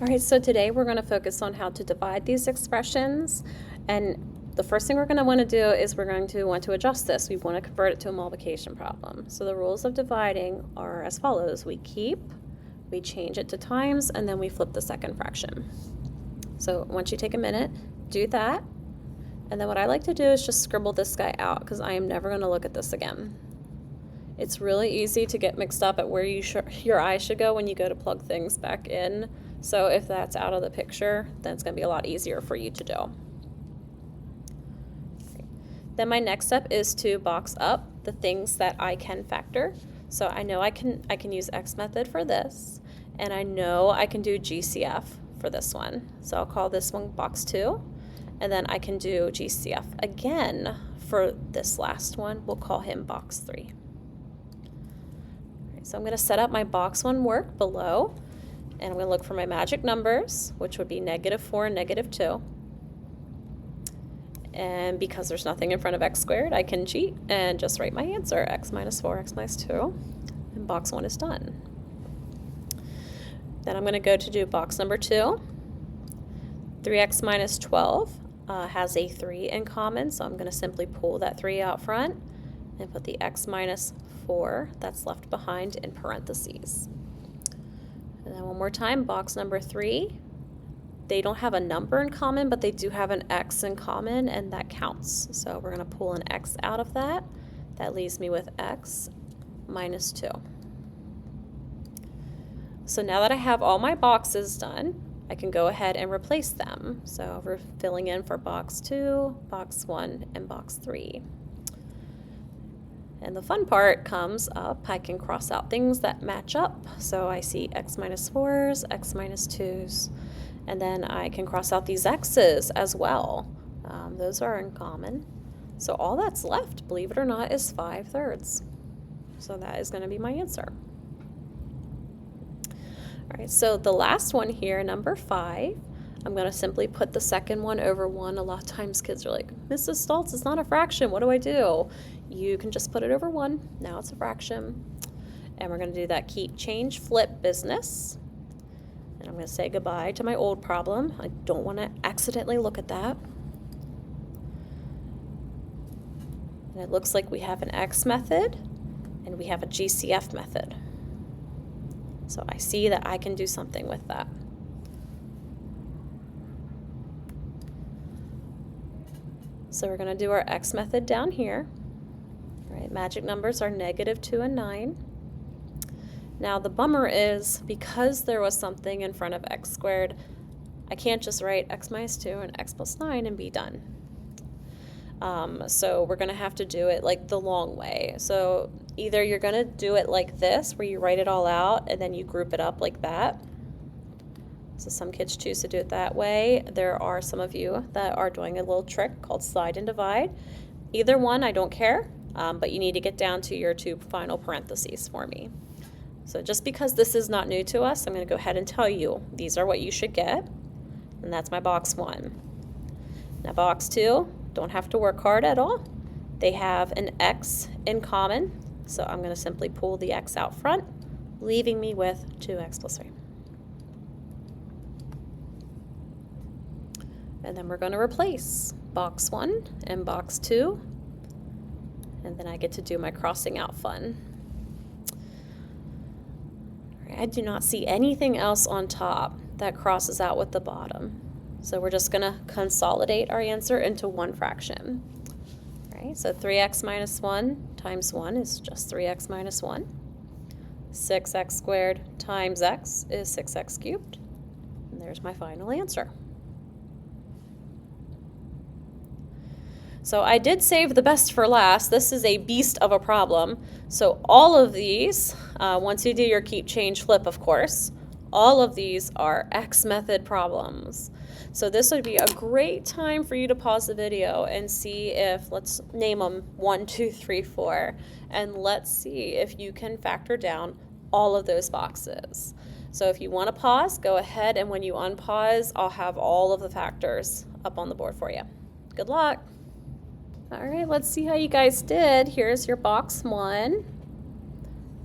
All right, so today we're going to focus on how to divide these expressions. And the first thing we're going to want to do is we're going to want to adjust this. We want to convert it to a multiplication problem. So the rules of dividing are as follows. We keep, we change it to times, and then we flip the second fraction. So once you take a minute, do that. And then what I like to do is just scribble this guy out because I am never going to look at this again. It's really easy to get mixed up at where your eye should go when you go to plug things back in. So if that's out of the picture, then it's going to be a lot easier for you to do. Okay. Then my next step is to box up the things that I can factor. So I know I can use X method for this, and I know I can do GCF for this one. So I'll call this one box 2, and then I can do GCF again for this last one. We'll call him box 3. So I'm going to set up my box 1 work below, and I'm going to look for my magic numbers, which would be -4 and -2. And because there's nothing in front of x squared, I can cheat and just write my answer, x minus 4, x minus 2, and box 1 is done. Then I'm going to go to do box number 2. 3x minus 12 has a 3 in common, so I'm going to simply pull that 3 out front and put the x minus 4 that's left behind in parentheses. And then one more time, box number 3. They don't have a number in common, but they do have an x in common, and that counts. So we're going to pull an x out of that. That leaves me with x minus 2. So now that I have all my boxes done, I can go ahead and replace them. So we're filling in for box 2, box 1, and box 3. And the fun part comes up. I can cross out things that match up. So I see x minus 4s, x minus 2s, and then I can cross out these x's as well. Those are in common. So all that's left, believe it or not, is 5/3. So that is going to be my answer. All right, so the last one here, number 5, I'm going to simply put the second one over 1. A lot of times kids are like, Mrs. Stoltz, it's not a fraction. What do I do? You can just put it over 1. Now it's a fraction. And we're going to do that keep, change, flip business. And I'm going to say goodbye to my old problem. I don't want to accidentally look at that. And it looks like we have an X method and we have a GCF method. So I see that I can do something with that. So we're going to do our X method down here. All right, magic numbers are -2 and 9. Now the bummer is, because there was something in front of x squared, I can't just write x minus 2 and x plus 9 and be done. So we're going to have to do it like the long way. So either you're going to do it like this, where you write it all out and then you group it up like that. So some kids choose to do it that way. There are some of you that are doing a little trick called slide and divide. Either one, I don't care, but you need to get down to your 2 final parentheses for me. So just because this is not new to us, I'm going to go ahead and tell you these are what you should get, and that's my box 1. Now box 2, don't have to work hard at all. They have an x in common, so I'm going to simply pull the x out front, leaving me with 2x plus 3. And then we're going to replace box 1 and box 2, and then I get to do my crossing out fun. I do not see anything else on top that crosses out with the bottom. So we're just going to consolidate our answer into one fraction. All right, so 3x minus 1 times 1 is just 3x minus 1. 6x squared times x is 6x cubed. And there's my final answer. So I did save the best for last. This is a beast of a problem. So all of these, once you do your keep, change, flip, of course, all of these are X method problems. So this would be a great time for you to pause the video and see if, let's name them 1, 2, 3, 4, and let's see if you can factor down all of those boxes. So if you want to pause, go ahead, and when you unpause, I'll have all of the factors up on the board for you. Good luck. All right, let's see how you guys did. Here's your box 1.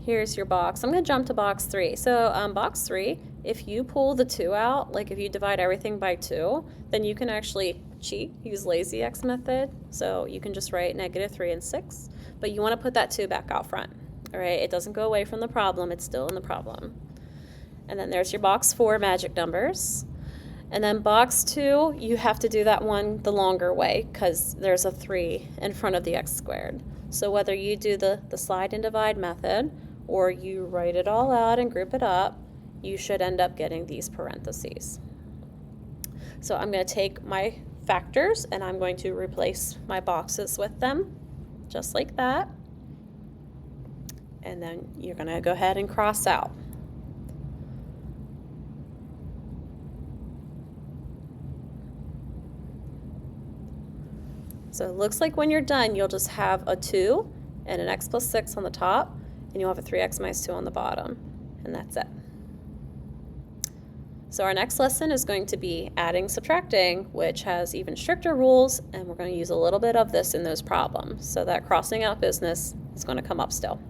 Here's your box. I'm going to jump to box 3. So box 3, If you pull the 2 out, like if you divide everything by 2, then you can actually cheat, use lazy X method. So you can just write -3 and 6, but you want to put that 2 back out front. All right, it doesn't go away from the problem, it's still in the problem. And then there's your box 4 magic numbers. And then box 2, you have to do that one the longer way because there's a 3 in front of the x squared. So whether you do the slide and divide method or you write it all out and group it up, you should end up getting these parentheses. So I'm going to take my factors and I'm going to replace my boxes with them, just like that. And then you're going to go ahead and cross out. So it looks like when you're done, you'll just have a 2 and an x plus 6 on the top, and you'll have a 3x minus 2 on the bottom, and that's it. So our next lesson is going to be adding, subtracting, which has even stricter rules, and we're going to use a little bit of this in those problems. So that crossing out business is going to come up still.